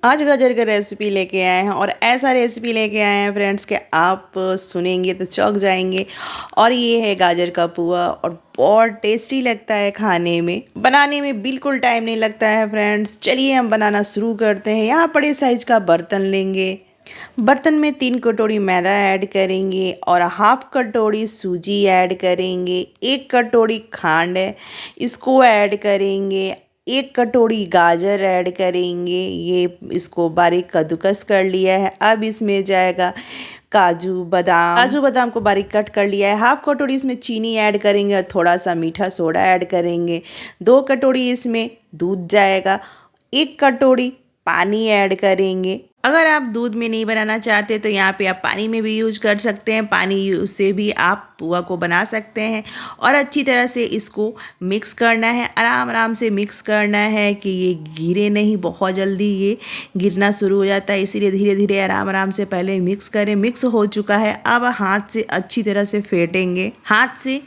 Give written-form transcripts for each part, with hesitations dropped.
आज गाजर का रेसिपी लेके आए हैं और ऐसा रेसिपी लेके आए हैं फ्रेंड्स कि आप सुनेंगे तो चौंक जाएंगे। और ये है गाजर का पुआ और बहुत टेस्टी लगता है खाने में, बनाने में बिल्कुल टाइम नहीं लगता है फ्रेंड्स। चलिए हम बनाना शुरू करते हैं। यहाँ बड़े साइज का बर्तन लेंगे। बर्तन में 3 कटोरी मैदा ऐड करेंगे और हाफ कटोरी सूजी ऐड करेंगे। 1 कटोरी खांड है, इसको ऐड करेंगे। 1 कटोरी गाजर ऐड करेंगे, ये इसको बारीक कद्दूकस कर लिया है। अब इसमें जाएगा काजू बादाम को बारीक कट कर लिया है। हाफ कटोरी इसमें चीनी ऐड करेंगे और थोड़ा सा मीठा सोडा ऐड करेंगे। 2 कटोरी इसमें दूध जाएगा। 1 कटोरी पानी ऐड करेंगे। अगर आप दूध में नहीं बनाना चाहते तो यहाँ पे आप पानी में भी यूज कर सकते हैं। पानी से भी आप पुआ को बना सकते हैं। और अच्छी तरह से इसको मिक्स करना है, आराम आराम से मिक्स करना है कि ये गिरे नहीं। बहुत जल्दी ये गिरना शुरू हो जाता है, इसीलिए धीरे धीरे आराम आराम से पहले मिक्स करें। मिक्स हो चुका है, अब हाथ से अच्छी तरह से फेंटेंगे। हाथ से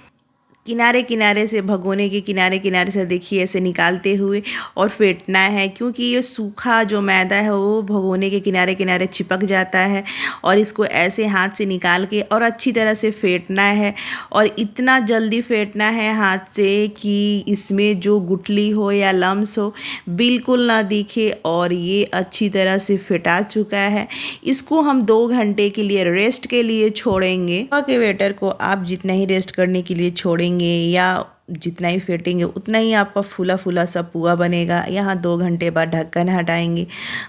किनारे किनारे से, भगोने के किनारे किनारे से देखिए ऐसे निकालते हुए और फेंटना है, क्योंकि ये सूखा जो मैदा है वो भगोने के किनारे किनारे चिपक जाता है। और इसको ऐसे हाथ से निकाल के और अच्छी तरह से फेंटना है। और इतना जल्दी फेंटना है हाथ से कि इसमें जो गुठली हो या लम्स हो बिल्कुल ना दिखे। और ये अच्छी तरह से फेंटा चुका है। इसको हम 2 घंटे के लिए रेस्ट के लिए छोड़ेंगे। के वेटर को आप जितना ही रेस्ट करने के लिए छोड़ेंगे या जितना ही फेंटेंगे उतना ही आपका फूला फूला सा पुआ बनेगा। यहाँ 2 घंटे बाद ढक्कन हटाएंगे।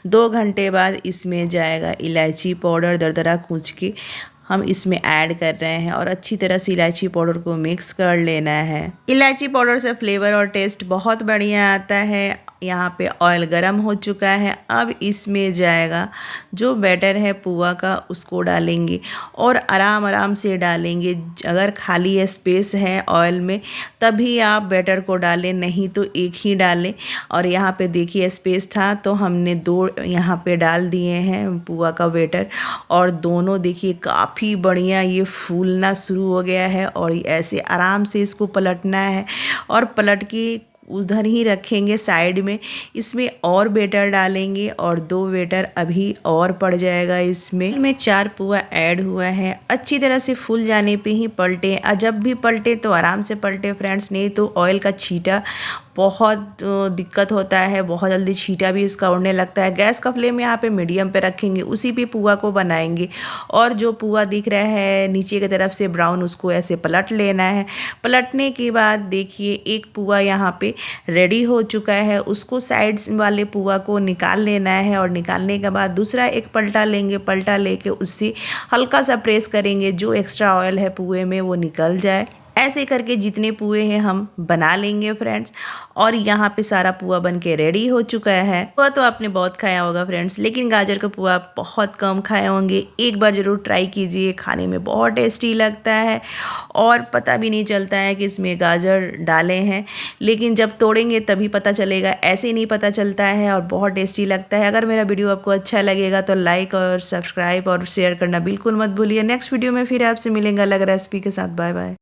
2 घंटे बाद इसमें जाएगा इलायची पाउडर दरदरा कूच के हम इसमें ऐड कर रहे हैं और अच्छी तरह से इलायची पाउडर को मिक्स कर लेना है। इलायची पाउडर से फ्लेवर और टेस्ट बहुत बढ़िया आता है। यहाँ पे ऑयल गरम हो चुका है। अब इसमें जाएगा जो बैटर है पुआ का, उसको डालेंगे और आराम आराम से डालेंगे। अगर खाली स्पेस है ऑयल में तभी आप बैटर को डालें, नहीं तो एक ही डालें। और यहाँ पे देखिए स्पेस था तो हमने 2 यहाँ पे डाल दिए हैं पुआ का बैटर। और दोनों देखिए काफ़ी बढ़िया ये फूलना शुरू हो गया है। और ऐसे आराम से इसको पलटना है और पलट के उधर ही रखेंगे साइड में। इसमें और बेटर डालेंगे और 2 बेटर अभी और पड़ जाएगा। इसमें 4 पुआ ऐड हुआ है। अच्छी तरह से फूल जाने पे ही पलटें। जब भी पलटे तो आराम से पलटे फ्रेंड्स, नहीं तो ऑयल का छींटा बहुत दिक्कत होता है। बहुत जल्दी छींटा भी इसका उड़ने लगता है। गैस का फ्लेम यहाँ पे मीडियम पे रखेंगे, उसी पे पुआ को बनाएंगे। और जो पुआ दिख रहा है नीचे की तरफ से ब्राउन, उसको ऐसे पलट लेना है। पलटने के बाद देखिए एक पुआ यहाँ पे रेडी हो चुका है। उसको साइड वाले पुआ को निकाल लेना है और निकालने के बाद दूसरा एक पलटा लेंगे। पलटा लेके उससे हल्का सा प्रेस करेंगे, जो एक्स्ट्रा ऑयल है पुए में वो निकल जाए। ऐसे करके जितने पुए हैं हम बना लेंगे फ्रेंड्स। और यहाँ पे सारा पुआ बन के रेडी हो चुका है। पुआ तो आपने बहुत खाया होगा फ्रेंड्स, लेकिन गाजर का पुआ बहुत कम खाए होंगे। एक बार ज़रूर ट्राई कीजिए, खाने में बहुत टेस्टी लगता है और पता भी नहीं चलता है कि इसमें गाजर डाले हैं। लेकिन जब तोड़ेंगे तभी पता चलेगा, ऐसे नहीं पता चलता है। और बहुत टेस्टी लगता है। अगर मेरा वीडियो आपको अच्छा लगेगा तो लाइक और सब्सक्राइब और शेयर करना बिल्कुल मत भूलिए। नेक्स्ट वीडियो में फिर आपसे मिलेंगे अलग रेसिपी के साथ। Bye bye.